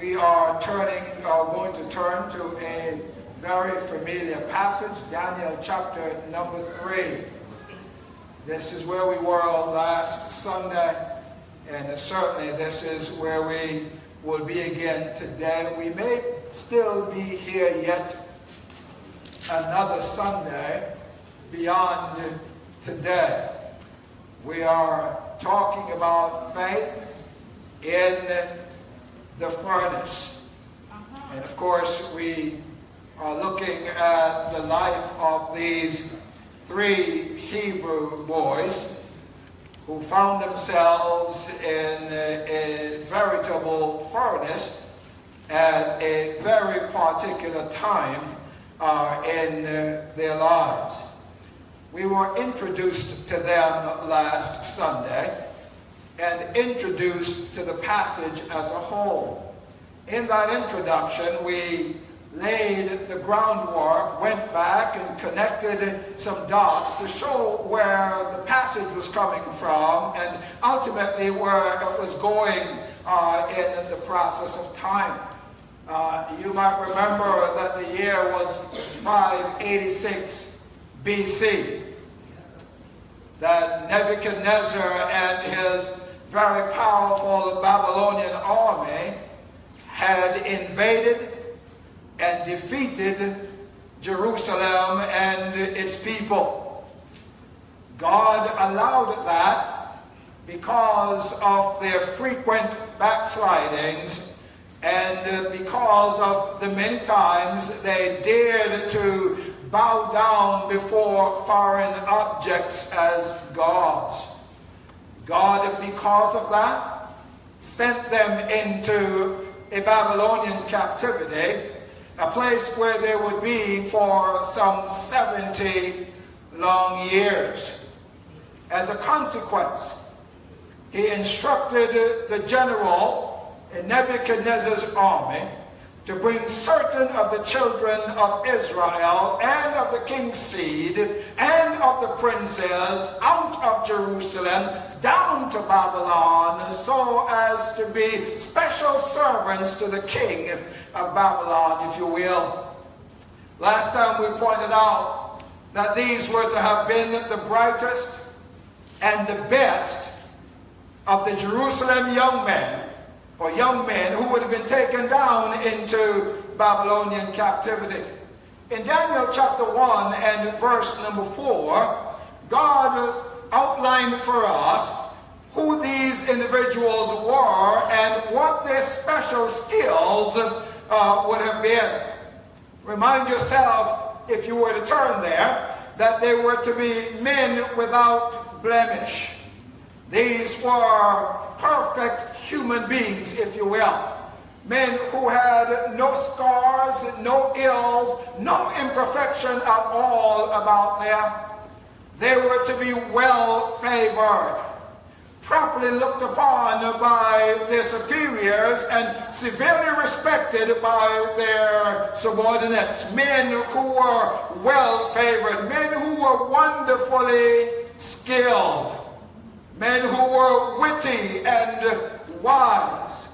we are going to turn to a very familiar passage, Daniel chapter number 3. This is where we were last Sunday, and certainly this is where we will be again today. We may still be here yet another Sunday beyond today. We are talking about faith in the furnace. And of course, we are looking at the life of these 3 Hebrew boys who found themselves in a veritable furnace at a very particular time in their lives. We were introduced to them last Sunday and introduced to the passage as a whole. In that introduction, we laid the groundwork, went back and connected some dots to show where the passage was coming from and ultimately where it was going in the process of time. You might remember that the year was 586 BC. That Nebuchadnezzar and his very powerful Babylonian army had invaded and defeated Jerusalem and its people. God allowed that because of their frequent backslidings and because of the many times they dared to bow down before foreign objects as gods. God, because of that, sent them into a Babylonian captivity, a place where they would be for some 70 long years. As a consequence, he instructed the general in Nebuchadnezzar's army to bring certain of the children of Israel and of the king's seed and of the princes out of Jerusalem down to Babylon so as to be special servants to the king of Babylon, if you will. Last time we pointed out that these were to have been the brightest and the best of the Jerusalem young men who would have been taken down into Babylonian captivity. In Daniel chapter 1 and verse number 4, God outlined for us who these individuals were and what their special skills would have been. Remind yourself, if you were to turn there, that they were to be men without blemish. These were perfect human beings, if you will. Men who had no scars, no ills, no imperfection at all about them. They were to be well favored, properly looked upon by their superiors, and severely respected by their subordinates. Men who were well favored, men who were wonderfully skilled, men who were witty and wise,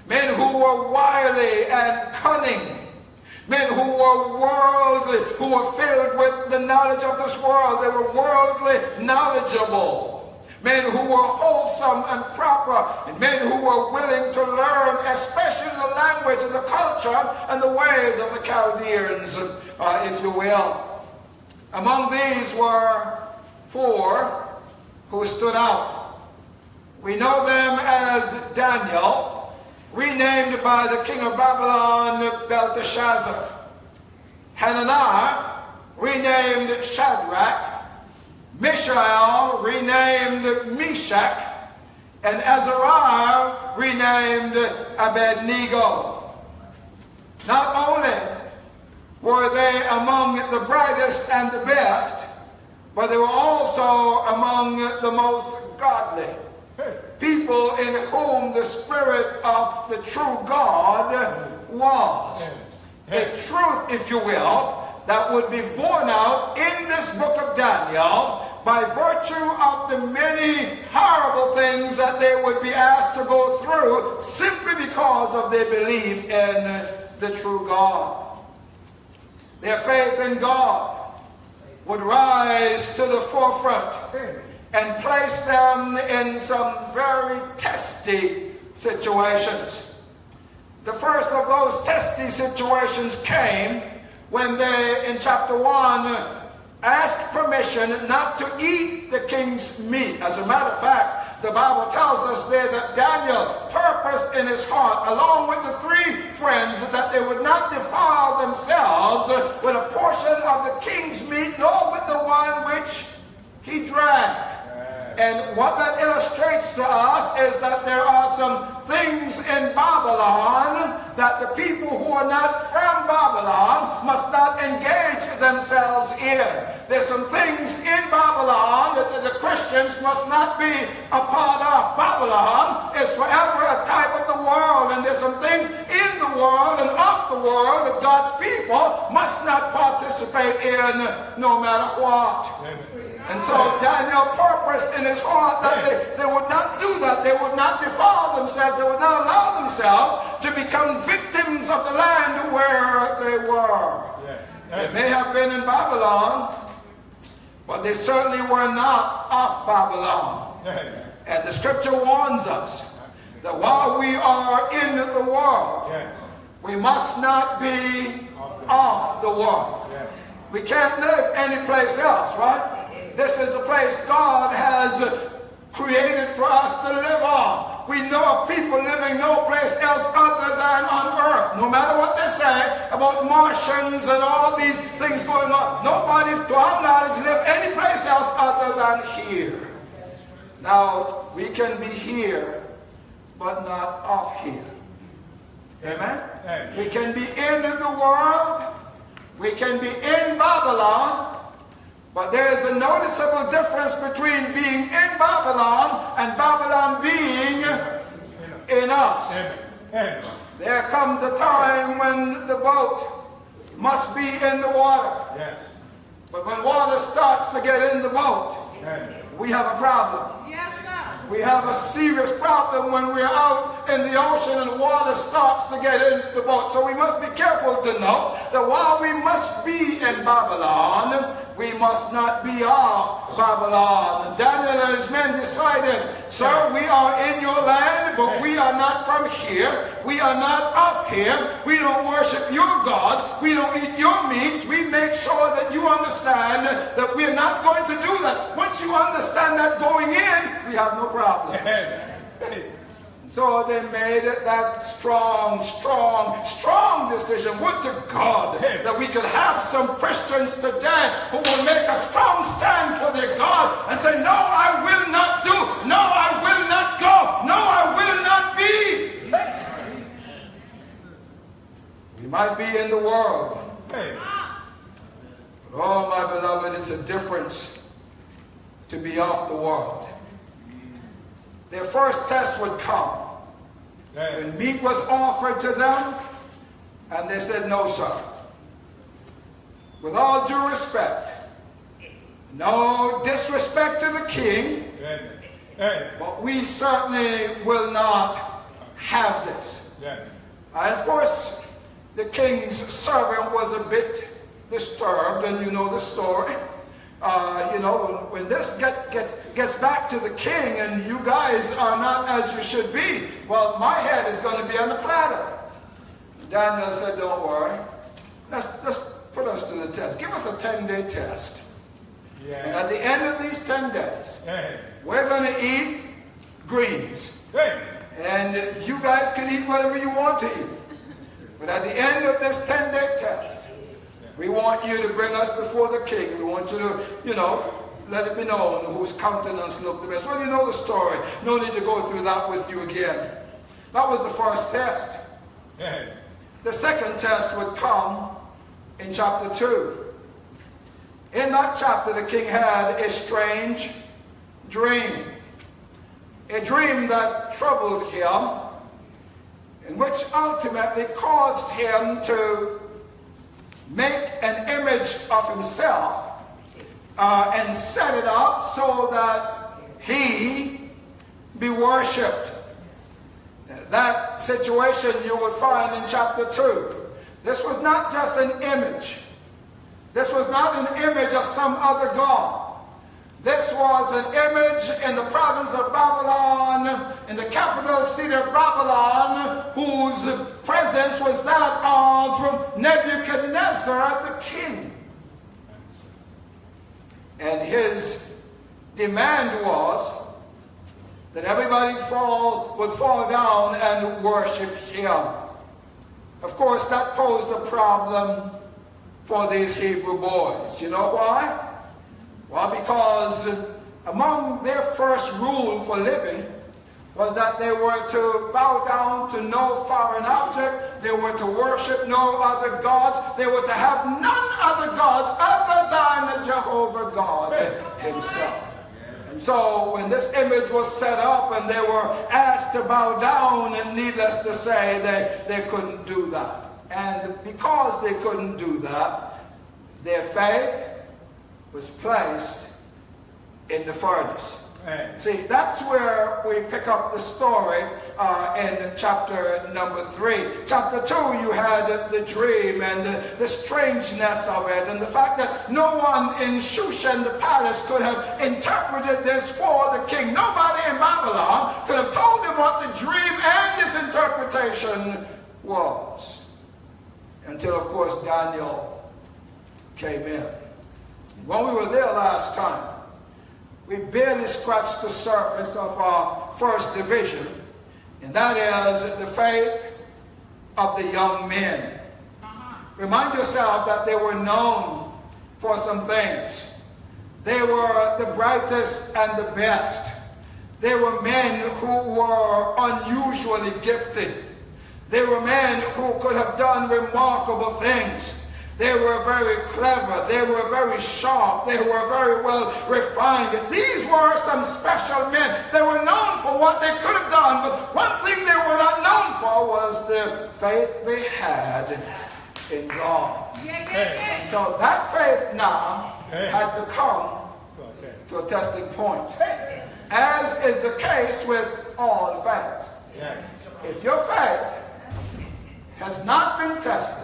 men who were wily and cunning, men who were worldly, who were filled with the knowledge of this world. They were worldly knowledgeable, men who were wholesome and proper, and men who were willing to learn, especially the language and the culture and the ways of the Chaldeans, if you will. Among these were 4 who stood out. We know them as Daniel, renamed by the king of Babylon, Belteshazzar. Hananiah, renamed Shadrach. Mishael, renamed Meshach. And Azariah, renamed Abednego. Not only were they among the brightest and the best, but they were also among the most godly. People in whom the Spirit of the true God was. A truth, if you will, that would be borne out in this book of Daniel by virtue of the many horrible things that they would be asked to go through simply because of their belief in the true God. Their faith in God would rise to the forefront and place them in some very testy situations. The first of those testy situations came when they, in chapter 1, asked permission not to eat the king's meat. As a matter of fact, the Bible tells us there that Daniel purposed in his heart, along with the 3 friends, that they would not defile themselves with a portion of the king's meat, nor with the wine which he drank. And what that illustrates to us is that there are some things in Babylon that the people who are not from Babylon must not engage themselves in. There's some things in Babylon that the Christians must not be a part of. Babylon is forever a type of the world, and there's some things in the world and of the world that God's people must not participate in no matter what. And so Daniel purposed in his heart that they would not do that. They would not defile themselves. They would not allow themselves to become victims of the land where they were. They may have been in Babylon, but they certainly were not of Babylon. And the scripture warns us that while we are in the world, we must not be of the world. We can't live anyplace else, right? This is the place God has created for us to live on. We know of people living no place else other than on earth. No matter what they say about Martians and all these things going on, nobody, to our knowledge, live any place else other than here. Now, we can be here, but not of here. Amen? We can be in the world. We can be in Babylon. But there is a noticeable difference between being in Babylon and Babylon being in us. There comes a time when the boat must be in the water. But when water starts to get in the boat, we have a problem. We have a serious problem when we're out in the ocean and water starts to get into the boat. So we must be careful to know that while we must be in Babylon, we must not be of Babylon. And Daniel and his men decided, sir, we are in your land, but we are not from here. We are not of here. We don't worship your gods. We don't eat your meats. We make sure that you understand that we're not going to do that. Once you understand that going in, we have no problem. So they made that strong decision. Would to God that we could have some Christians today who will make a strong stand for their God and say, no, I will not do. No, I will not go. No, I will not be. We might be in the world. But oh, my beloved, it's a difference to be off the world. Their first test would come when meat was offered to them, and they said, no, sir. With all due respect, no disrespect to the king, but we certainly will not have this. And of course, the king's servant was a bit disturbed, and you know the story. When this gets back to the king and you guys are not as you should be, well, my head is going to be on the platter. Daniel said, don't worry. Let's put us to the test. Give us a 10-day test. And at the end of these 10 days, we're going to eat greens. And you guys can eat whatever you want to eat. But at the end of this 10-day test, we want you to bring us before the king. We want you to, let it be known whose countenance looked the best. Well, you know the story. No need to go through that with you again. That was the first test. The second test would come in chapter 2. In that chapter, the king had a strange dream. A dream that troubled him, and which ultimately caused him to make an image of himself and set it up so that he be worshipped. That situation you would find in chapter 2. This was not just an image. This was not an image of some other god. This was an image in the province of Babylon, in the capital city of Babylon, whose presence was that of Nebuchadnezzar, the king. And his demand was that everybody would fall down and worship him. Of course, that posed a problem for these Hebrew boys. You know why? Well, because among their first rule for living was that they were to bow down to no foreign object. They were to worship no other gods. They were to have none other gods other than Jehovah God himself. And so when this image was set up and they were asked to bow down, and needless to say, they couldn't do that. And because they couldn't do that, their faith was placed in the furnace. Right. See, that's where we pick up the story in chapter number 3. Chapter 2, you had the dream and the strangeness of it, and the fact that no one in Shushan, the palace, could have interpreted this for the king. Nobody in Babylon could have told him what the dream and its interpretation was. Until, of course, Daniel came in. When we were there last time, we barely scratched the surface of our first division, and that is the faith of the young men. Remind yourself that they were known for some things. They were the brightest and the best. They were men who were unusually gifted. They were men who could have done remarkable things. They were very clever. They were very sharp. They were very well refined. These were some special men. They were known for what they could have done, but one thing they were not known for was the faith they had in God. And so that faith now had to come to a testing point, as is the case with all faiths. If your faith has not been tested,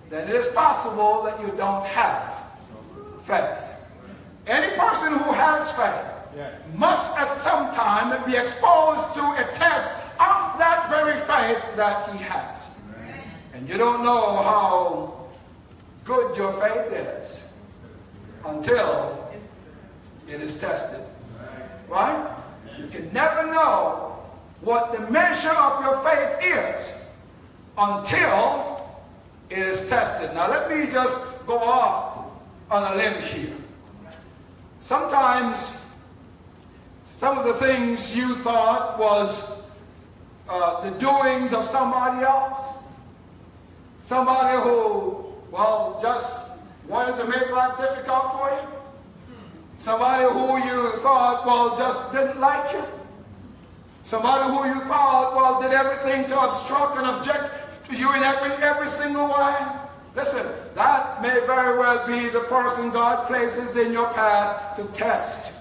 then it is possible that you don't have faith. Any person who has faith must at some time be exposed to a test of that very faith that he has. And you don't know how good your faith is until it is tested. Right? You can never know what the measure of your faith is until it is tested. Now let me just go off on a limb here. Sometimes some of the things you thought was the doings of somebody else, somebody who, well, just wanted to make life difficult for you, somebody who you thought, well, just didn't like you, somebody who you thought, well, did everything to obstruct and object to you in every single way. Listen, that may very well be the person God places in your path to test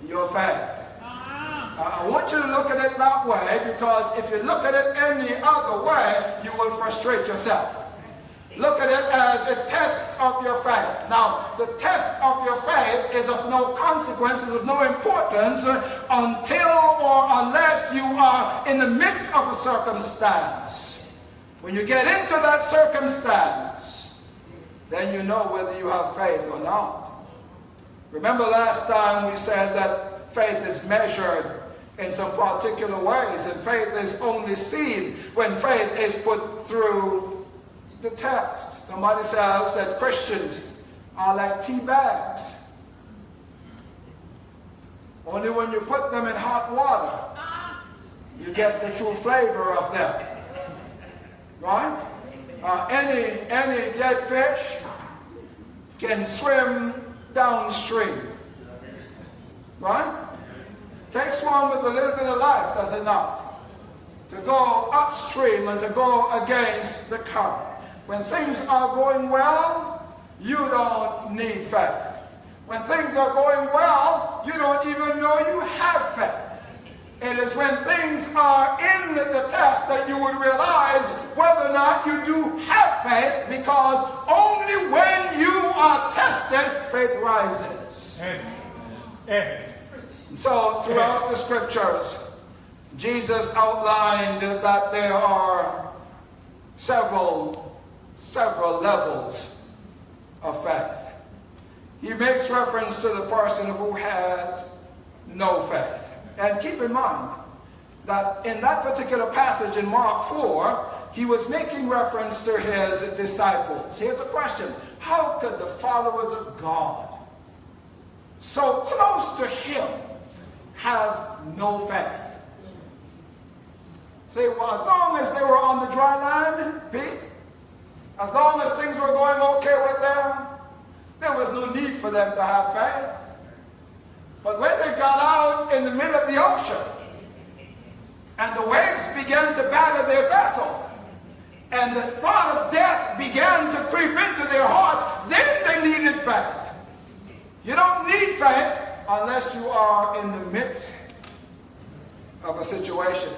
your faith. I want you to look at it that way, because if you look at it any other way, you will frustrate yourself. Look at it as a test of your faith. Now, the test of your faith is of no consequence, is of no importance until or unless you are in the midst of a circumstance. When you get into that circumstance, then you know whether you have faith or not. Remember last time we said that faith is measured in some particular ways, and faith is only seen when faith is put through the test. Somebody says that Christians are like tea bags. Only when you put them in hot water, you get the true flavor of them. Right? Any dead fish can swim downstream. Right? Takes one with a little bit of life, does it not? To go upstream and to go against the current. When things are going well, you don't need faith. When things are going well, you don't even know you have faith. It is when things are in the test that you would realize whether or not you do have faith, because only when you are tested, faith rises. Amen. So throughout the scriptures, Jesus outlined that there are several levels of faith. He makes reference to the person who has no faith. And keep in mind that in that particular passage in Mark 4, he was making reference to his disciples. Here's a question. How could the followers of God, so close to him, have no faith? Say, well, as long as they were on the dry land, Pete, as long as things were going okay with them, there was no need for them to have faith. But when they got out in the middle of the ocean, and the waves began to batter their vessel, and the thought of death began to creep into their hearts, then they needed faith. You don't need faith unless you are in the midst of a situation.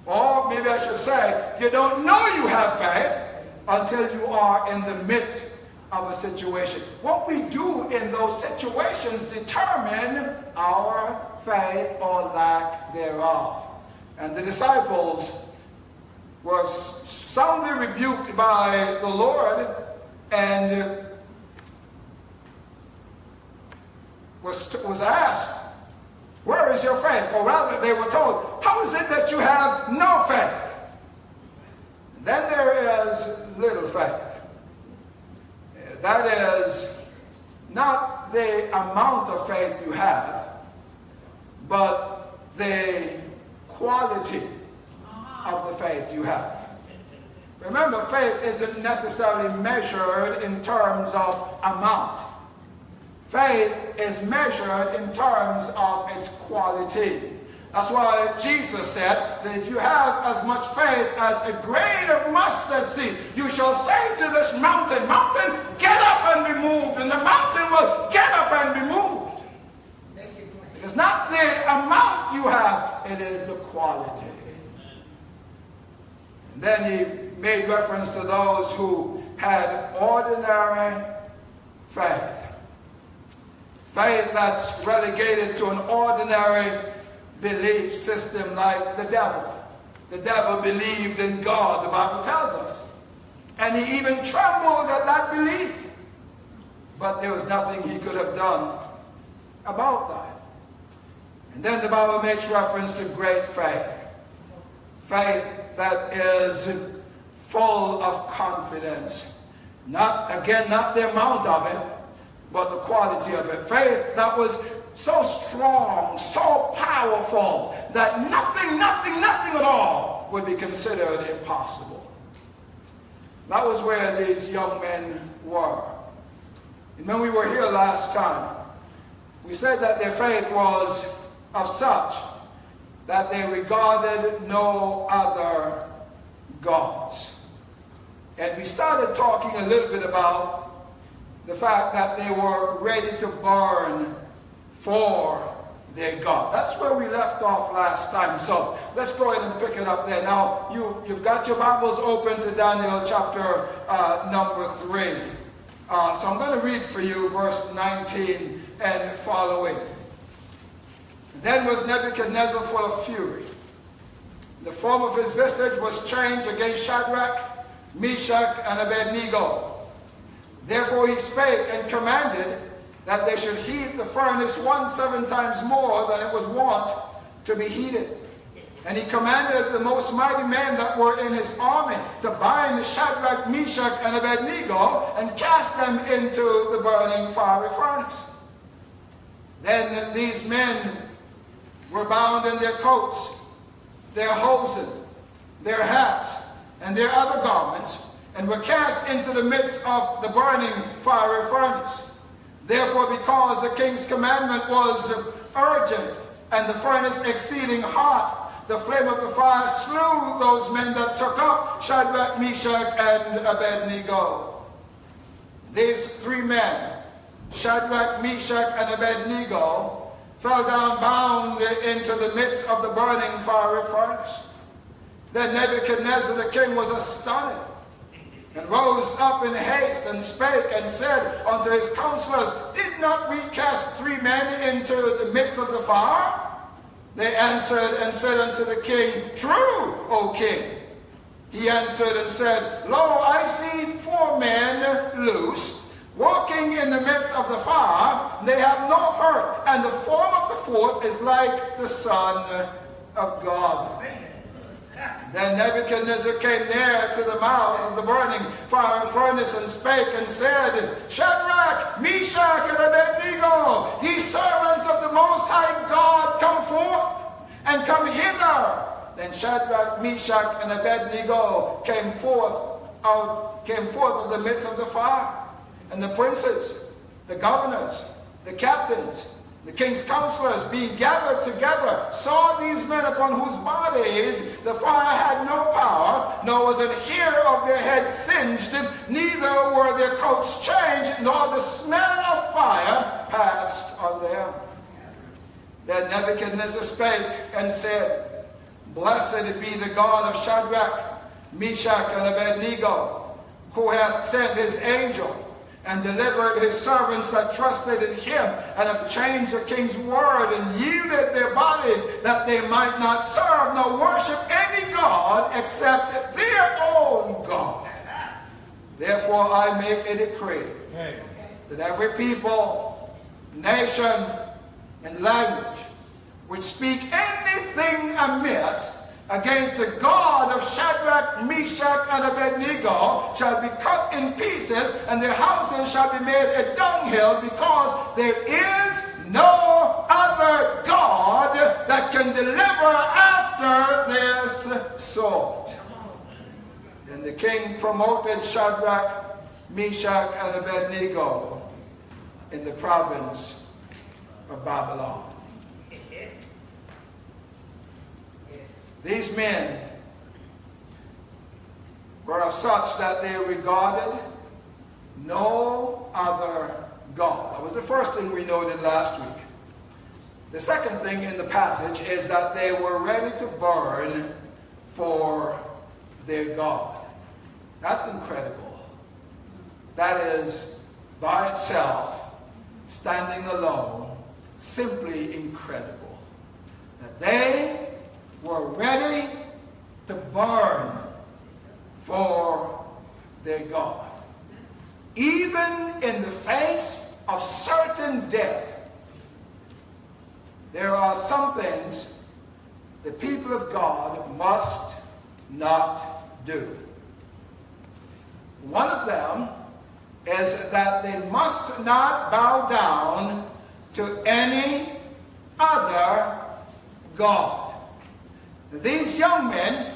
Or maybe I should say, you don't know you have faith until you are in the midst of a situation. What we do in those situations determine our faith or lack thereof. And the disciples were soundly rebuked by the Lord and was asked, where is your faith? Or rather, they were told, how is it that you have no faith? Then there is little faith. That is not the amount of faith you have, but the quality of the faith you have. Remember, faith isn't necessarily measured in terms of amount. Faith is measured in terms of its quality. That's why Jesus said that if you have as much faith as a grain of mustard seed, you shall say to this mountain, mountain, get up and be moved, and the mountain will get up and be moved. It is not the amount you have, it is the quality. And then he made reference to those who had ordinary faith. Faith that's relegated to an ordinary belief system like the devil. The devil believed in God, the Bible tells us. And he even trembled at that belief. But there was nothing he could have done about that. And then the Bible makes reference to great faith. Faith that is full of confidence. Not the amount of it, but the quality of it. Faith that was so strong, so powerful, that nothing at all would be considered impossible. That was where these young men were. And when we were here last time, we said that their faith was of such that they regarded no other gods. And we started talking a little bit about the fact that they were ready to burn for their God. That's where we left off last time. So let's go ahead and pick it up there. Now, you've got your Bibles open to Daniel chapter number 3. So I'm going to read for you verse 19 and following. Then was Nebuchadnezzar full of fury. The form of his visage was changed against Shadrach, Meshach, and Abednego. Therefore he spake and commanded that they should heat the furnace 7 times more than it was wont to be heated. And he commanded the most mighty men that were in his army to bind Shadrach, Meshach, and Abednego and cast them into the burning fiery furnace. Then these men were bound in their coats, their hosen, their hats, and their other garments, and were cast into the midst of the burning fiery furnace. Therefore, because the king's commandment was urgent, and the furnace exceeding hot, the flame of the fire slew those men that took up Shadrach, Meshach, and Abednego. These 3 men Shadrach, Meshach, and Abednego fell down bound into the midst of the burning fiery furnace. Then Nebuchadnezzar the king was astonished, and rose up in haste, and spake, and said unto his counselors, Did not we cast 3 men into the midst of the fire? They answered and said unto the king, True, O king. He answered and said, Lo, I see 4 men loose, walking in the midst of the fire. They have no hurt, and the form of the 4th is like the Son of God. Then Nebuchadnezzar came near to the mouth of the burning fiery furnace, and spake and said, Shadrach, Meshach, and Abednego, ye servants of the Most High God, come forth, and come hither. Then Shadrach, Meshach, and Abednego came forth of the midst of the fire. And the princes, the governors, the captains, the king's counselors, being gathered together, saw these men upon whose bodies the fire had no power, nor was an hair of their heads singed, neither were their coats changed, nor the smell of fire passed on them. Then Nebuchadnezzar spake and said, Blessed be the God of Shadrach, Meshach, and Abednego, who hath sent his angel, and delivered his servants that trusted in him, and have changed the king's word, and yielded their bodies, that they might not serve nor worship any god except their own God. Therefore I make a decree that every people, nation, and language which speak anything amiss against the God of Shadrach, Meshach, and Abednego shall be cut in pieces, and their houses shall be made a dunghill, because there is no other God that can deliver after this sort. Then the king promoted Shadrach, Meshach, and Abednego in the province of Babylon. These men were of such that they regarded no other God. That was the first thing we noted last week. The second thing in the passage is that they were ready to burn for their God. That's incredible. That is, by itself, standing alone, simply incredible. That they were ready to burn for their God. Even in the face of certain death, there are some things the people of God must not do. One of them is that they must not bow down to any other God. These young men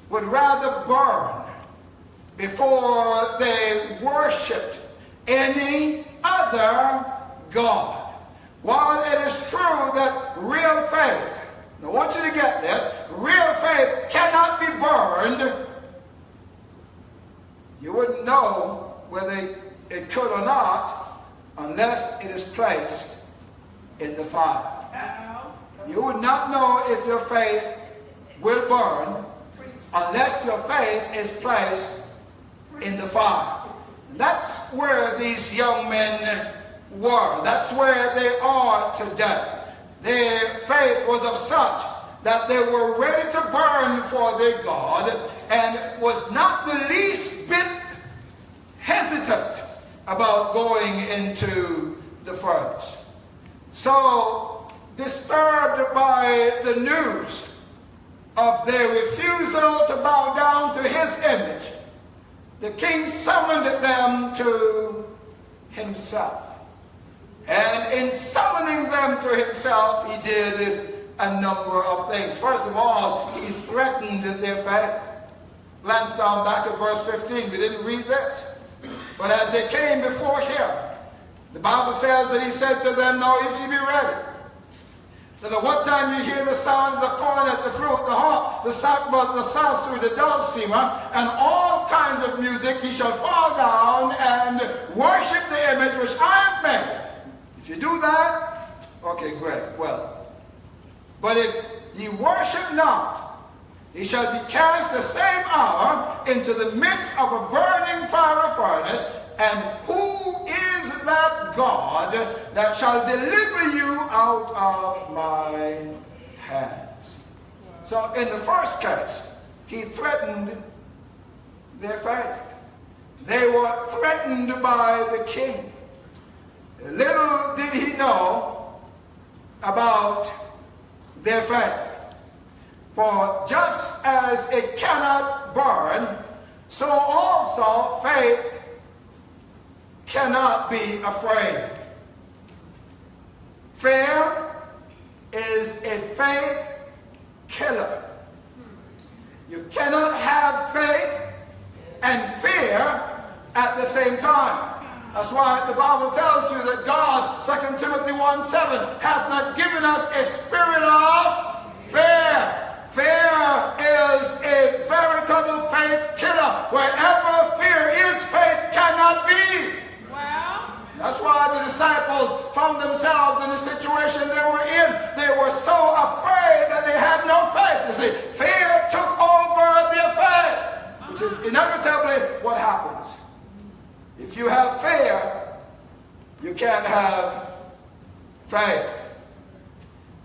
would rather burn before they worshipped any other God. While it is true that real faith, and I want you to get this, real faith cannot be burned, you wouldn't know whether it could or not unless it is placed in the fire. You would not know if your faith will burn unless your faith is placed in the fire. And that's where these young men were. That's where they are today. Their faith was of such that they were ready to burn for their God, and was not the least bit hesitant about going into the furnace. So, disturbed by the news of their refusal to bow down to his image, the king summoned them to himself. And in summoning them to himself, he did a number of things. First of all, he threatened their faith. Glance down back at verse 15. We didn't read this. But as they came before him, the Bible says that he said to them, Now if ye be ready, that at what time you hear the sound of the cornet, the flute, the harp, the sackbut, the psaltery, the dulcimer, and all kinds of music, he shall fall down and worship the image which I have made. If you do that, okay, great, well. But if ye worship not, he shall be cast the same hour into the midst of a burning fiery furnace. And who is that God that shall deliver you out of my hands? So in the first case, he threatened their faith. They were threatened by the king. Little did he know about their faith. For just as it cannot burn, so also faith cannot be afraid. Fear is a faith killer. You cannot have faith and fear at the same time. That's why the Bible tells you that God, 2 Timothy 1:7, hath not given us a spirit of fear. Fear is a veritable faith killer. Wherever fear is, faith cannot be. That's why the disciples found themselves in the situation they were in. They were so afraid that they had no faith. You see, fear took over their faith, which is inevitably what happens. If you have fear, you can't have faith.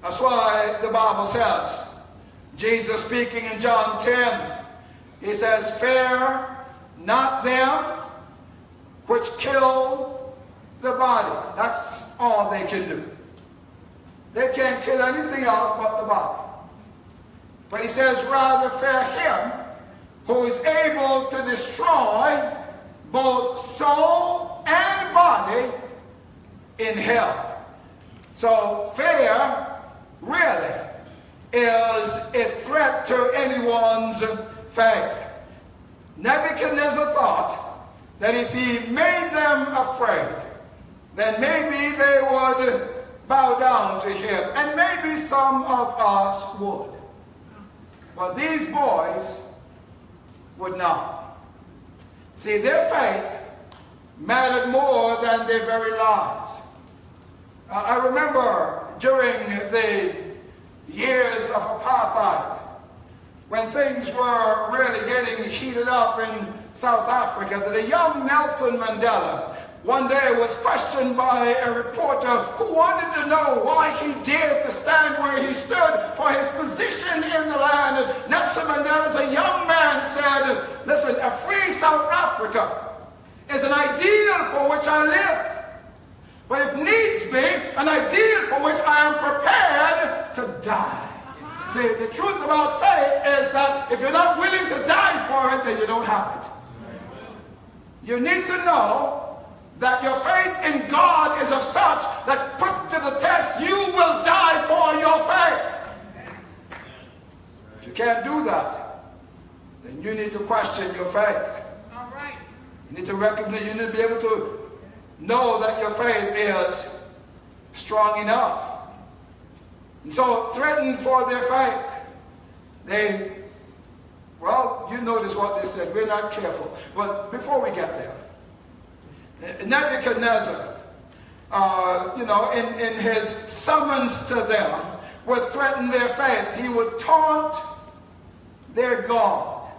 That's why the Bible says, Jesus speaking in John 10, he says, fear not them which kill the body. That's all they can do. They can't kill anything else but the body. But he says, rather fear him who is able to destroy both soul and body in hell. So fear really is a threat to anyone's faith. Nebuchadnezzar thought that if he made them afraid, then maybe they would bow down to him. And maybe some of us would. But these boys would not. See, their faith mattered more than their very lives. I remember during the years of apartheid, when things were really getting heated up in South Africa, that a young Nelson Mandela one day was questioned by a reporter who wanted to know why he dared to stand where he stood for his position in the land. And Nelson Mandela, as a young man, said, listen, a free South Africa is an ideal for which I live. But if needs be, an ideal for which I am prepared to die. See, the truth about faith is that if you're not willing to die for it, then you don't have it. You need to know that your faith in God is of such that put to the test, you will die for your faith. If you can't do that, then you need to question your faith. All right. You need to recognize, you need to be able to know that your faith is strong enough. And so, threatened for their faith, well, you notice what they said, we're not careful. But before we get there, Nebuchadnezzar, in his summons to them, would threaten their faith. He would taunt their God.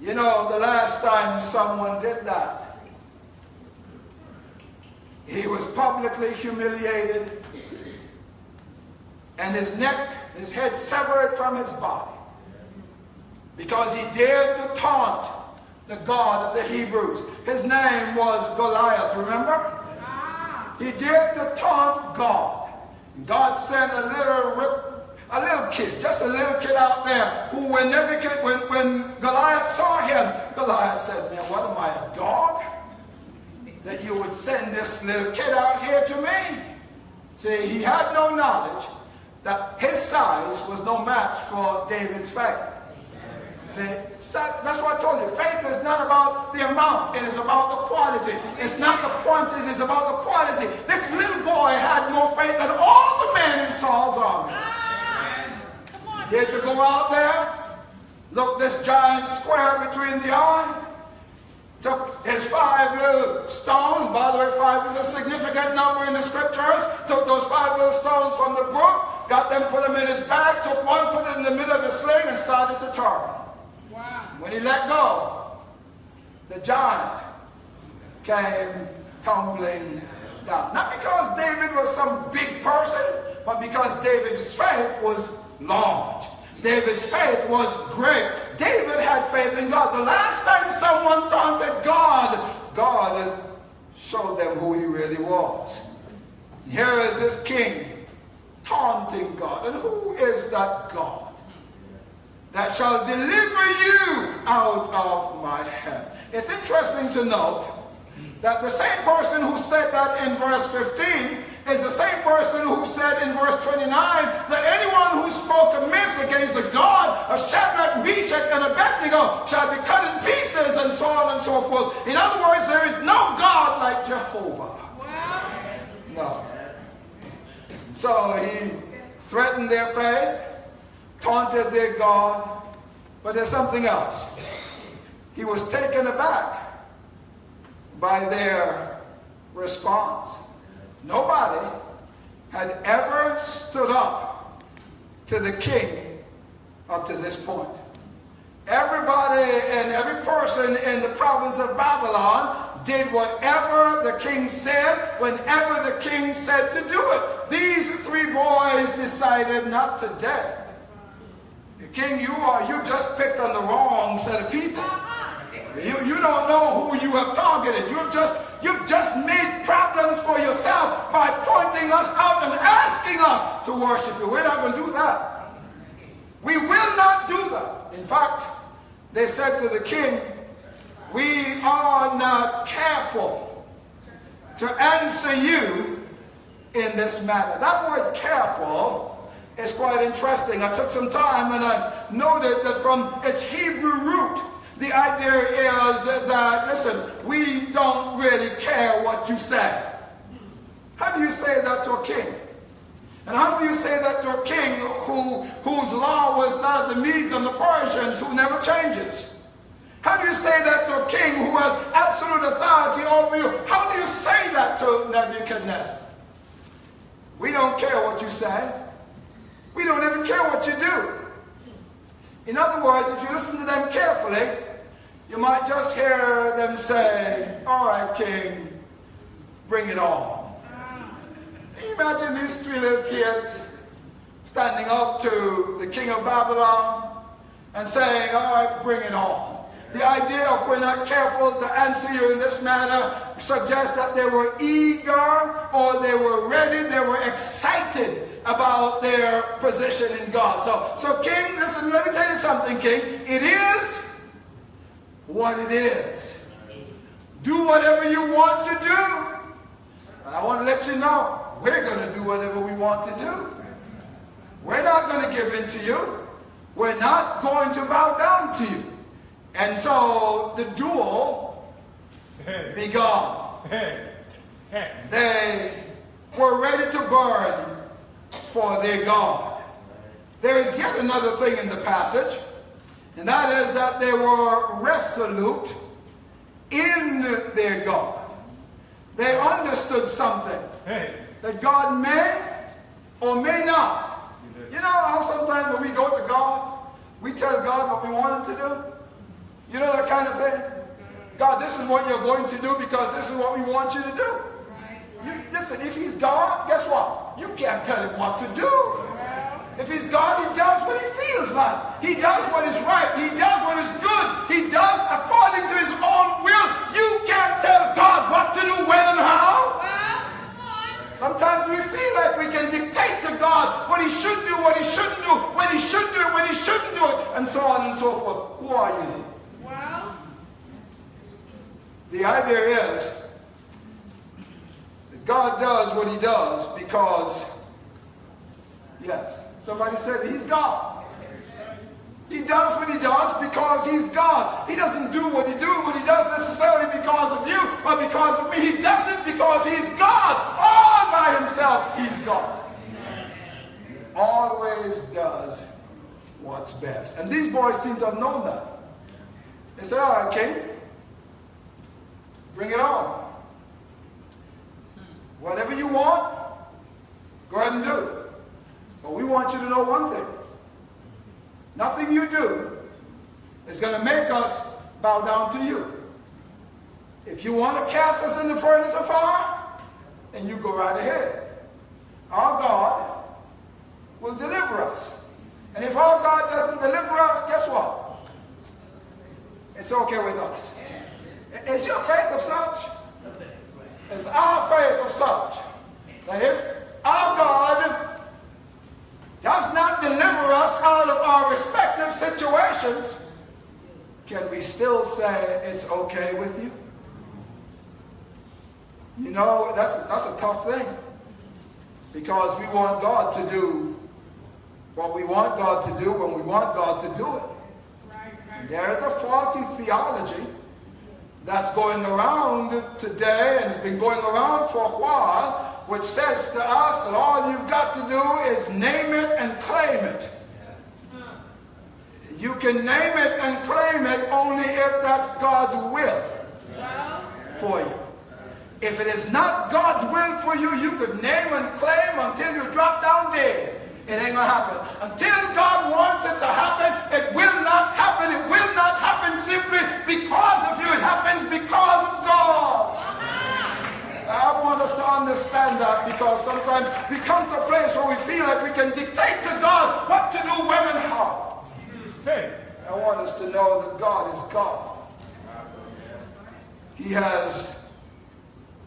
You know, the last time someone did that, he was publicly humiliated and his head severed from his body because he dared to taunt the God of the Hebrews. His name was Goliath, remember? He dared to taunt God. God sent a little kid, just a little kid out there, who when Goliath saw him, Goliath said, man, what am I, a dog? That you would send this little kid out here to me? See, he had no knowledge that his size was no match for David's faith. See, that's what I told you. Faith is not about the amount. It is about the quality. It's not the quantity. It is about the quality. This little boy had more faith than all the men in Saul's army. Did you go out there looked this giant square between the eye, took his 5 little stones. By the way, 5 is a significant number in the scriptures. Took those 5 little stones from the brook, got them, put them in his bag, took one, put it in the middle of the sling, and started to turn. Wow. When he let go, the giant came tumbling down. Not because David was some big person, but because David's faith was large. David's faith was great. David had faith in God. The last time someone taunted God, God showed them who he really was. Here is this king taunting God. And who is that God that shall deliver you out of my hand? It's interesting to note that the same person who said that in verse 15 is the same person who said in verse 29 that anyone who spoke amiss against the God of Shadrach, Meshach, and Abednego shall be cut in pieces, and so on and so forth. In other words, there is no God like Jehovah. Wow. No. So he threatened their faith, taunted their God, but there's something else. He was taken aback by their response. Nobody had ever stood up to the king up to this point. Everybody and every person in the province of Babylon did whatever the king said, whenever the king said to do it. These 3 boys decided not today. The king, you just picked on the wrong set of people. You don't know who you have targeted. You've just made problems for yourself by pointing us out and asking us to worship you. We're not going to do that. We will not do that. In fact, they said to the king, we are not careful to answer you in this matter. That word careful is quite interesting. I took some time and I noted that from its Hebrew root, the idea is that, listen, we don't really care what you say. How do you say that to a king? And how do you say that to a king whose law was that of the Medes and the Persians, who never changes? How do you say that to a king who has absolute authority over you? How do you say that to Nebuchadnezzar? We don't care what you say. We don't even care what you do. In other words, if you listen to them carefully, you might just hear them say, all right, king, bring it on. Can you imagine these 3 little kids standing up to the king of Babylon and saying, all right, bring it on? The idea of we're not careful to answer you in this manner suggests that they were eager, or they were ready, they were excited about their position in God. So king, listen, let me tell you something, king. It is what it is. Do whatever you want to do. And I want to let you know, we're going to do whatever we want to do. We're not going to give in to you. We're not going to bow down to you. And so the duel began. They were ready to burn for their God. There is yet another thing in the passage, and that is that they were resolute in their God. They understood something, that God may or may not. You know how sometimes when we go to God, we tell God what we want Him to do? You know that kind of thing? God, this is what you're going to do because this is what we want you to do. Listen, if He's God, guess what? You can't tell Him what to do. If He's God, He does what He feels like. He does what is right. He does what is good. He does according to His own will. You can't tell God what to do, when and how. Sometimes we feel like we can dictate to God what He should do, what He shouldn't do, when He should do it, when He shouldn't do it, and so on and so forth. Who are you? Well, the idea is that God does what He does because, yes, somebody said He's God. He does what He does because He's God. He doesn't do what He does necessarily because of you or because of me. He does it because He's God. All by Himself, He's God. He always does what's best. And these boys seem to have known that. They said, all right, king, bring it on. Whatever you want, go ahead and do it. But we want you to know one thing. Nothing you do is going to make us bow down to you. If you want to cast us in the furnace of fire, then you go right ahead. Our God will deliver us. And if our God doesn't deliver us, guess what? It's okay with us. Is your faith of such? Is our faith of such that if our God does not deliver us out of our respective situations, can we still say it's okay with you? You know, that's a tough thing, because we want God to do what we want God to do when we want God to do it. And there is a faulty theology that's going around today, and has been going around for a while, which says to us that all you've got to do is name it and claim it. You can name it and claim it only if that's God's will for you. If it is not God's will for you, you could name and claim until you drop down dead. It ain't going to happen. Until God wants it to happen, it will not happen. It will not happen simply because of you. It happens because of God. I want us to understand that, because sometimes we come to a place where we feel like we can dictate to God what to do, when, and how. Hey, I want us to know that God is God. He has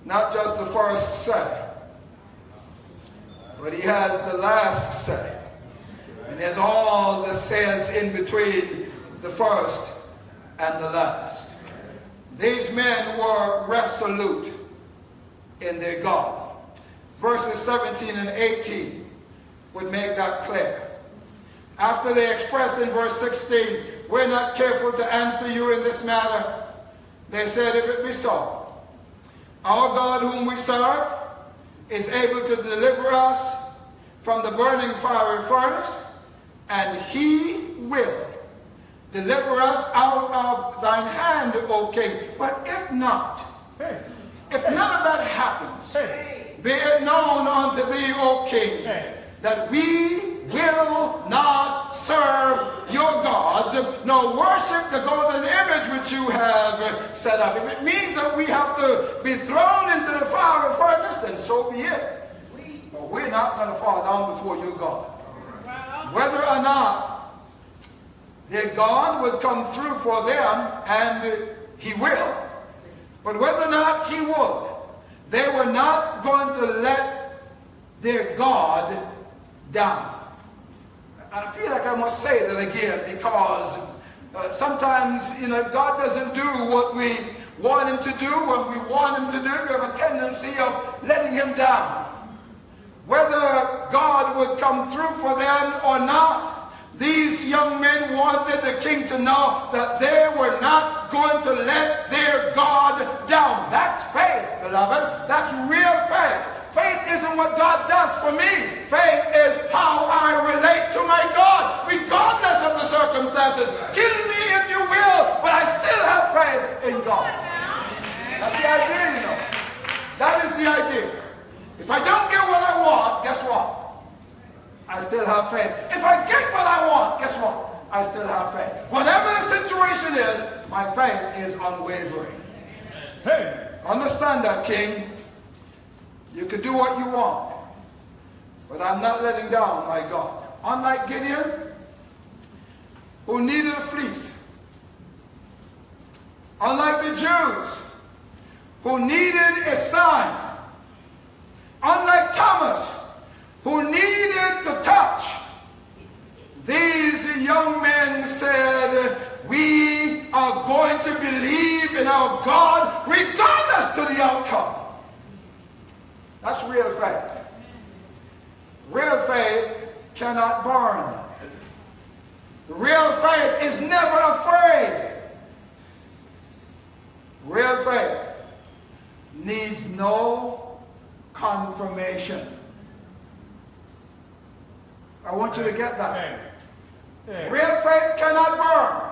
not just the first say, but he has the last say. And there's all the says in between the first and the last. These men were resolute in their God. Verses 17 and 18 would make that clear. After they expressed in verse 16, we're not careful to answer you in this matter, they said, if it be so, our God whom we serve is able to deliver us from the burning fiery furnace, and he will deliver us out of thine hand, O king. But if not, if none of that happens, be it known unto thee, O king, that we will not serve your gods, nor worship the golden image which you have set up. If it means that we have to be thrown into the fiery furnace, then so be it. But we're not going to fall down before your God. Whether or not their God would come through for them, and he will, but whether or not he would, they were not going to let their God down. I feel like I must say that again, because sometimes, God doesn't do what we want him to do when we want him to do. We have a tendency of letting him down. Whether God would come through for them or not, these young men wanted the king to know that they were not going to let their God down. That's faith, beloved. That's real faith. Faith isn't what God does for me. Faith is how I relate to my God, regardless of the circumstances. Kill me if you will, but I still have faith in God. That's the idea, That is the idea. If I don't get what I want, guess what? I still have faith. If I get what I want, guess what? I still have faith. Whatever the situation is, my faith is unwavering. Hey, understand that, king. You can do what you want, but I'm not letting down my God. Unlike Gideon, who needed a fleece. Unlike the Jews, who needed a sign. Unlike Thomas, who needed to touch. These young men said, we are going to believe in our God regardless to the outcome. That's real faith. Real faith cannot burn. Real faith is never afraid. Real faith needs no confirmation. I want you to get that. Real faith cannot burn.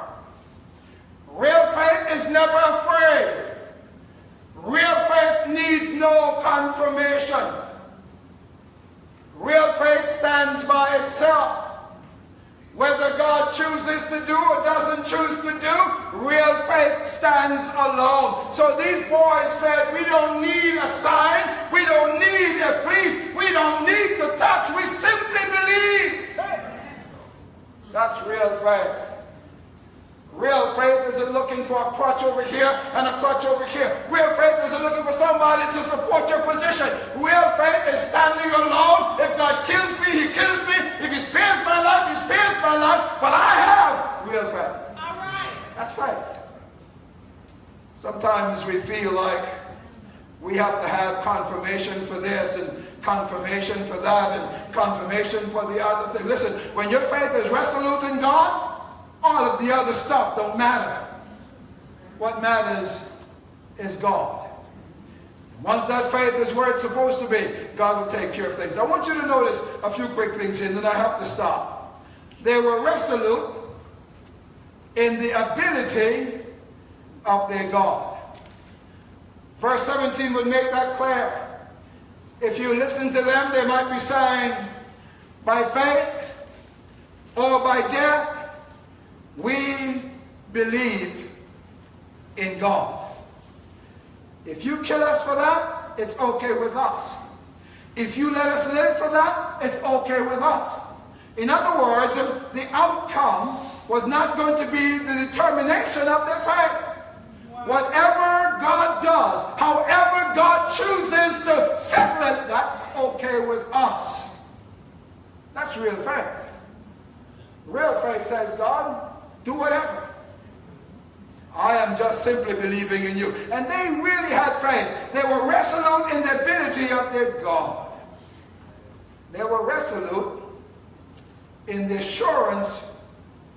Real faith is never afraid. Real faith needs no confirmation. Real faith stands by itself. Whether God chooses to do or doesn't choose to do, real faith stands alone. So these boys said, we don't need a sign, we don't need a fleece, we don't need to touch, we simply believe. That's real faith. Real faith isn't looking for a crutch over here and a crutch over here. Real faith isn't looking for somebody to support your position. Real faith is standing alone. If God kills me, he kills me. If he spares my life, he spares my life. But I have real faith. All right. That's faith. Sometimes we feel like we have to have confirmation for this and confirmation for that and confirmation for the other thing. Listen, when your faith is resolute in God, all of the other stuff don't matter. What matters is God. Once that faith is where it's supposed to be, God will take care of things. I want you to notice a few quick things here, and then I have to stop. They were resolute in the ability of their God. Verse 17 would make that clear. If you listen to them, they might be saying, by faith or by death, we believe in God. If you kill us for that, it's okay with us. If you let us live for that, it's okay with us. In other words, the outcome was not going to be the determination of their faith. Whatever God does, however God chooses to settle it, that's okay with us. That's real faith. Real faith says, God, do whatever. I am just simply believing in you. And they really had faith. They were resolute in the ability of their God. They were resolute in the assurance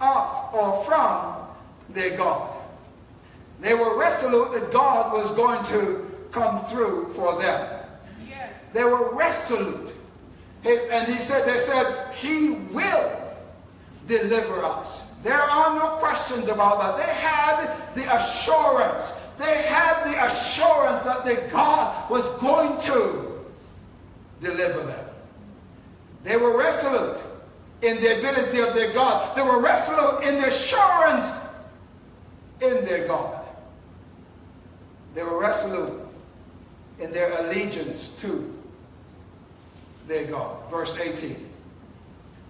of or from their God. They were resolute that God was going to come through for them. Yes. They were resolute. They said, he will deliver us. There are no questions about that. They had the assurance. They had the assurance that their God was going to deliver them. They were resolute in the ability of their God. They were resolute in the assurance in their God. They were resolute in their allegiance to their God. Verse 18.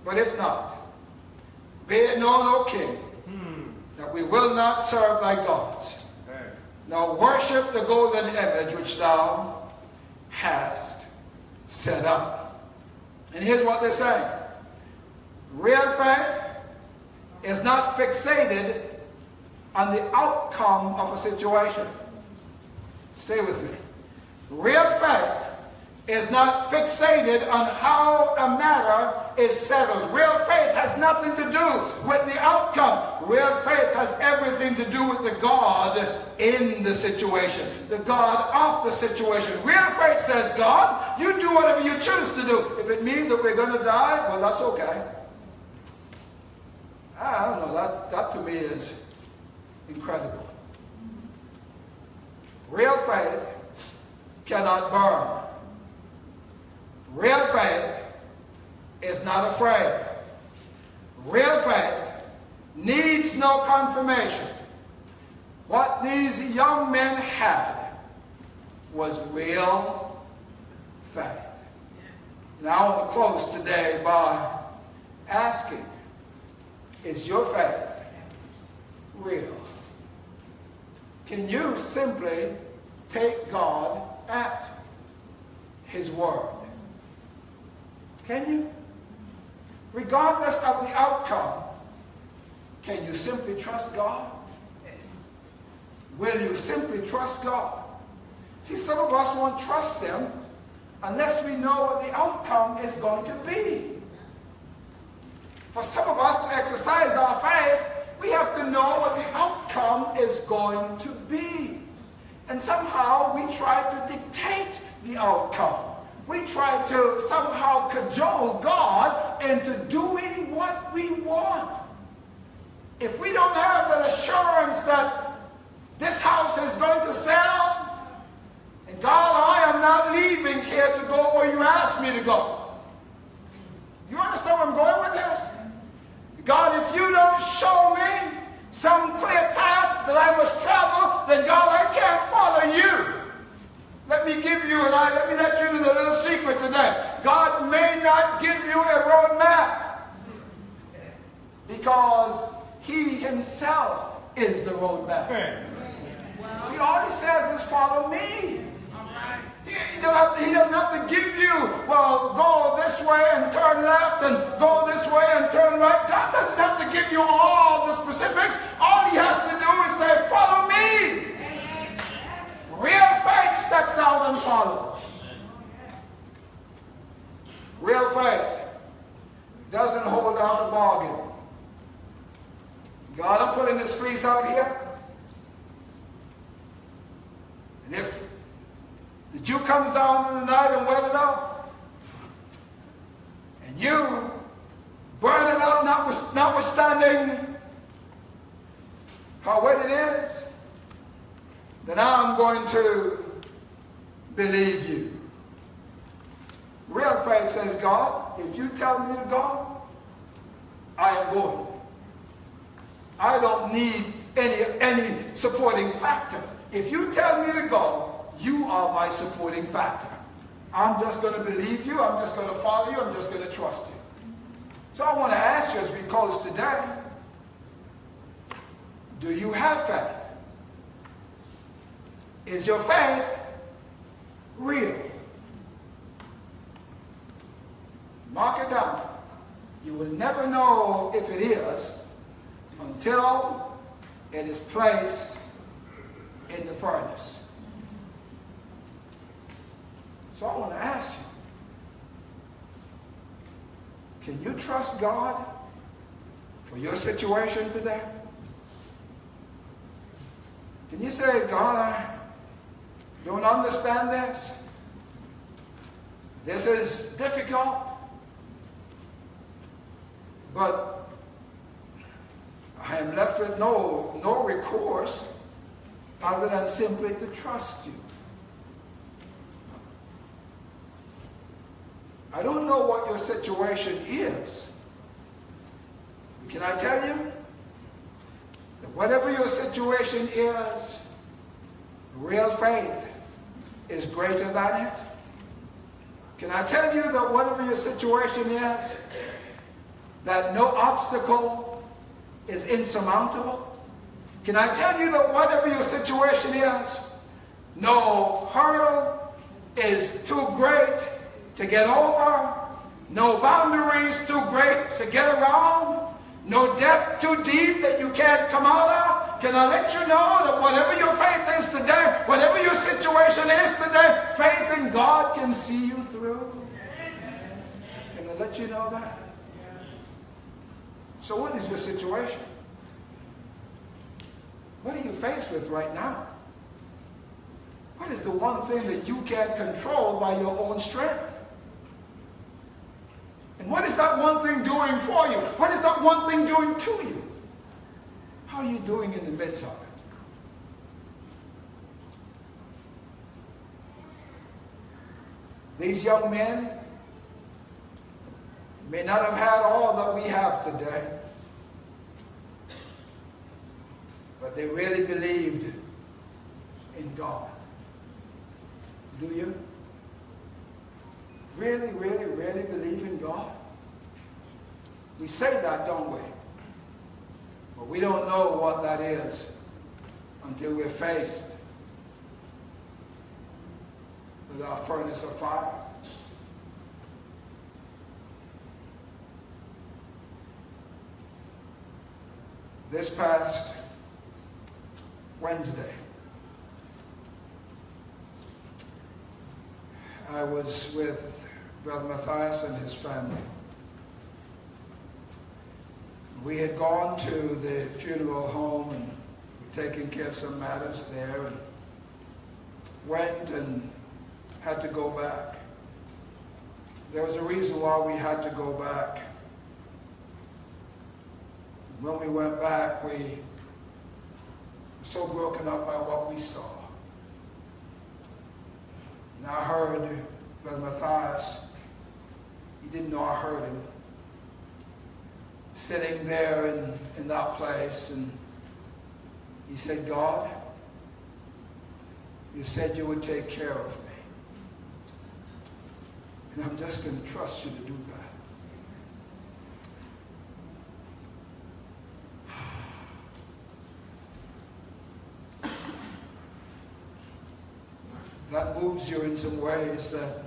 But if not, be it known, O King, that we will not serve thy gods, nor worship the golden image which thou hast set up. And here's what they're saying. Real faith is not fixated on the outcome of a situation. Stay with me. Real faith is not fixated on how a matter is settled. Real faith has nothing to do with the outcome. Real faith has everything to do with the God in the situation, the God of the situation. Real faith says, God, you do whatever you choose to do. If it means that we're going to die, well, that's okay. I don't know, that to me is incredible. Real faith cannot burn. Real faith is not afraid. Real faith needs no confirmation. What these young men had was real faith. Now I want to close today by asking, is your faith real? Can you simply take God at his word? Can you? Regardless of the outcome, can you simply trust God? Will you simply trust God? See, some of us won't trust him unless we know what the outcome is going to be. For some of us to exercise our faith, we have to know what the outcome is going to be. And somehow we try to dictate the outcome. We try to somehow cajole God into doing what we want. if we don't have that assurance that this house is going to sell, and God, I am not leaving here to go where you asked me to go. You understand where I'm going with this? God, if you don't show me some clear path that I must travel, then God, I can't follow you. Let me give you, let me let you into the little secret today. God may not give you a roadmap because He Himself is the roadmap. See, all He says is follow me. He doesn't have to give you, well, go this way and turn left and go this way and turn right. God doesn't have to give you all the specifics. All He has to do is say, follow me. Real faith steps out and follows. Real faith doesn't hold out a bargain. God, I'm putting this fleece out here. And if the dew comes down in the night and wet it out, and you burn it up, notwithstanding how wet it is, then I'm going to believe you. Real faith says, God, if you tell me to go, I am going. I don't need any supporting factor. If you tell me to go, you are my supporting factor. I'm just going to believe you. I'm just going to follow you. I'm just going to trust you. So I want to ask you as we close today, do you have faith? Is your faith real? Mark it down. You will never know if it is until it is placed in the furnace. So I want to ask you, can you trust God for your situation today? Can you say, God, I don't understand this. This is difficult. But I am left with no recourse other than simply to trust you. I don't know what your situation is. Can I tell you that whatever your situation is, real faith is greater than it? Can I tell you that whatever your situation is, that no obstacle is insurmountable? Can I tell you that whatever your situation is, no hurdle is too great to get over, no boundaries too great to get around, no depth too deep that you can't come out of? Can I let you know that whatever your faith is today, whatever your situation is today, faith in God can see you through? Can I let you know that? So what is your situation? What are you faced with right now? What is the one thing that you can't control by your own strength? And what is that one thing doing for you? What is that one thing doing to you? How are you doing in the midst of it? These young men may not have had all that we have today, but they really believed in God. Do you? Really, really, really believe in God? We say that, don't we? But we don't know what that is until we're faced with our furnace of fire. This past Wednesday, I was with Brother Matthias and his family. We had gone to the funeral home and taken care of some matters there, and went and had to go back. There was a reason why we had to go back. When we went back, we were so broken up by what we saw. And I heard Brother Matthias, he didn't know I heard him, sitting there in that place, and he said, God, you said you would take care of me. And I'm just going to trust you to do that. That moves you in some ways that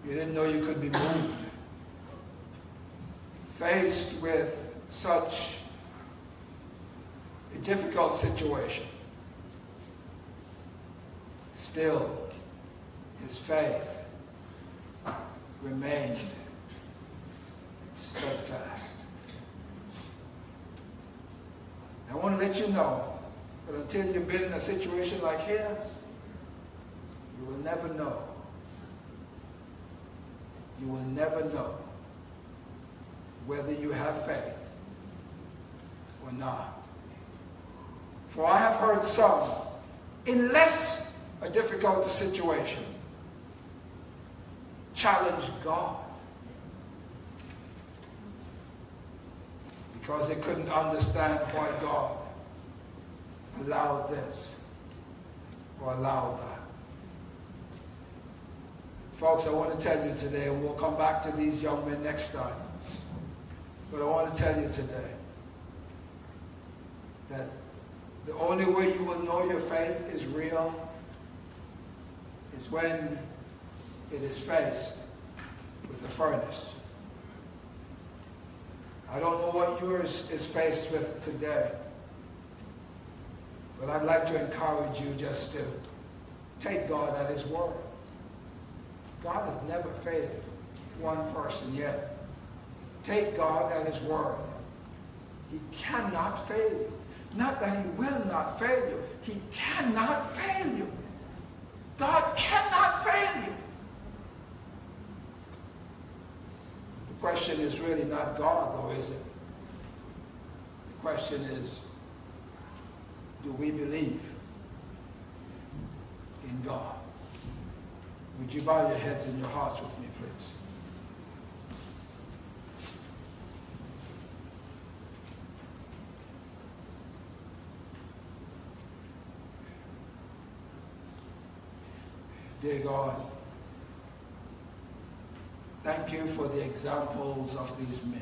you didn't know you could be moved. Faced with such a difficult situation, still his faith remained steadfast. I want to let you know that until you've been in a situation like his, you will never know. You will never know whether you have faith or not. For I have heard some, in less a difficult situation, challenge God because they couldn't understand why God allowed this or allowed that. Folks, I want to tell you today, and we'll come back to these young men next time, but I want to tell you today that the only way you will know your faith is real is when it is faced with the furnace. I don't know what yours is faced with today, but I'd like to encourage you just to take God at his word. God has never failed one person yet. Take God at his word. He cannot fail you. Not that he will not fail you. He cannot fail you. God cannot fail you. The question is really not God, though, is it? The question is, do we believe in God? Would you bow your heads and your hearts with me, please? Dear God, thank you for the examples of these men.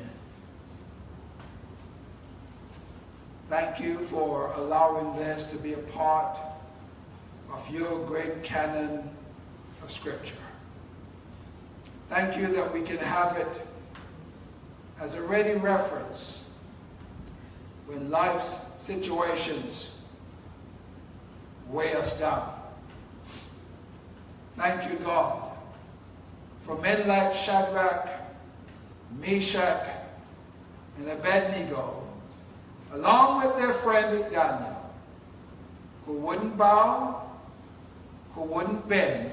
Thank you for allowing this to be a part of your great canon of Scripture. Thank you that we can have it as a ready reference when life's situations weigh us down. Thank you, God, for men like Shadrach, Meshach, and Abednego, along with their friend Daniel, who wouldn't bow, who wouldn't bend,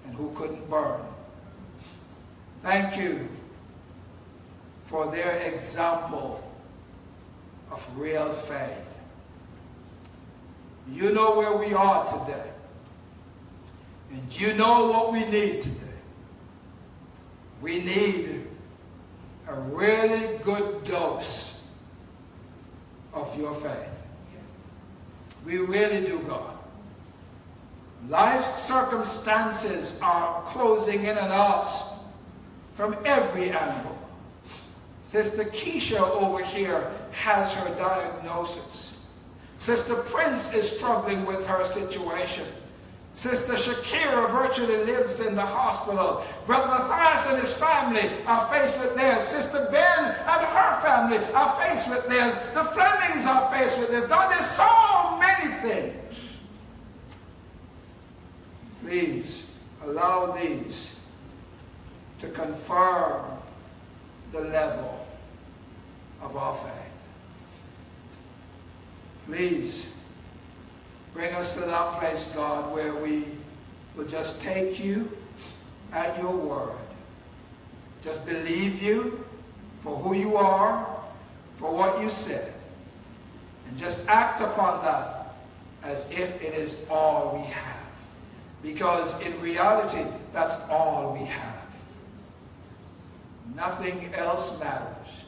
and who couldn't burn. Thank you for their example of real faith. You know where we are today. And you know what we need today. We need a really good dose of your faith. We really do, God. Life's circumstances are closing in on us from every angle. Sister Keisha over here has her diagnosis. Sister Prince is struggling with her situation. Sister Shakira virtually lives in the hospital. Brother Matthias and his family are faced with theirs. Sister Ben and her family are faced with theirs. The Flemings are faced with theirs. God, there's so many things. Please allow these to confirm the level of our faith. Please bring us to that place, God, where we will just take you at your word. Just believe you for who you are, for what you said, and just act upon that as if it is all we have. Because in reality, that's all we have. Nothing else matters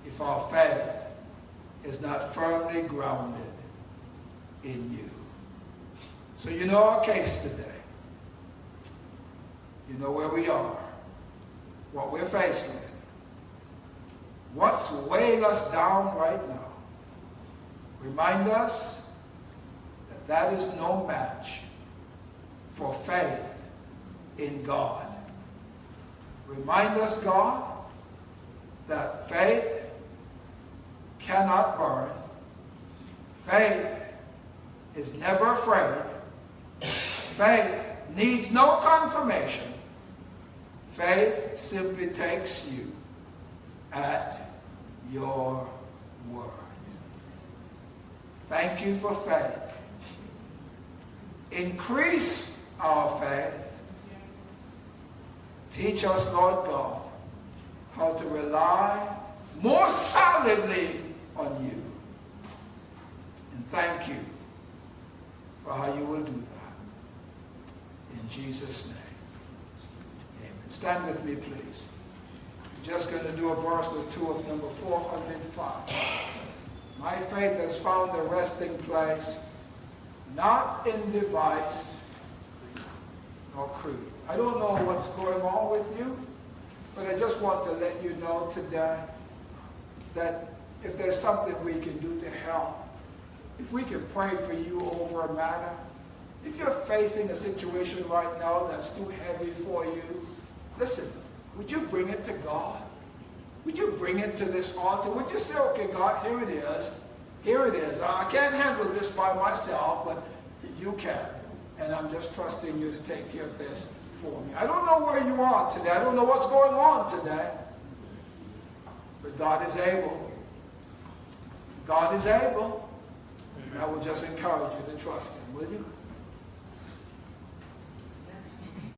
if our faith is not firmly grounded in you. So you know our case today. You know where we are, what we're faced with, what's weighing us down right now. Remind us that that is no match for faith in God. Remind us, God, that faith cannot burn. Faith is never afraid. Faith needs no confirmation. Faith simply takes you at your word. Thank you for faith. Increase our faith. Teach us, Lord God, how to rely more solidly on you. And thank you for how you will do that. In Jesus' name. Amen. Stand with me, please. I'm just going to do a verse or two of number 405. My faith has found a resting place, not in device nor creed. I don't know what's going on with you, but I just want to let you know today that if there's something we can do to help, if we can pray for you over a matter, if you're facing a situation right now that's too heavy for you, listen, would you bring it to God? Would you bring it to this altar? Would you say, okay, God, here it is. Here it is. I can't handle this by myself, but you can. And I'm just trusting you to take care of this for me. I don't know where you are today. I don't know what's going on today. But God is able. God is able. And I will just encourage you to trust him, will you?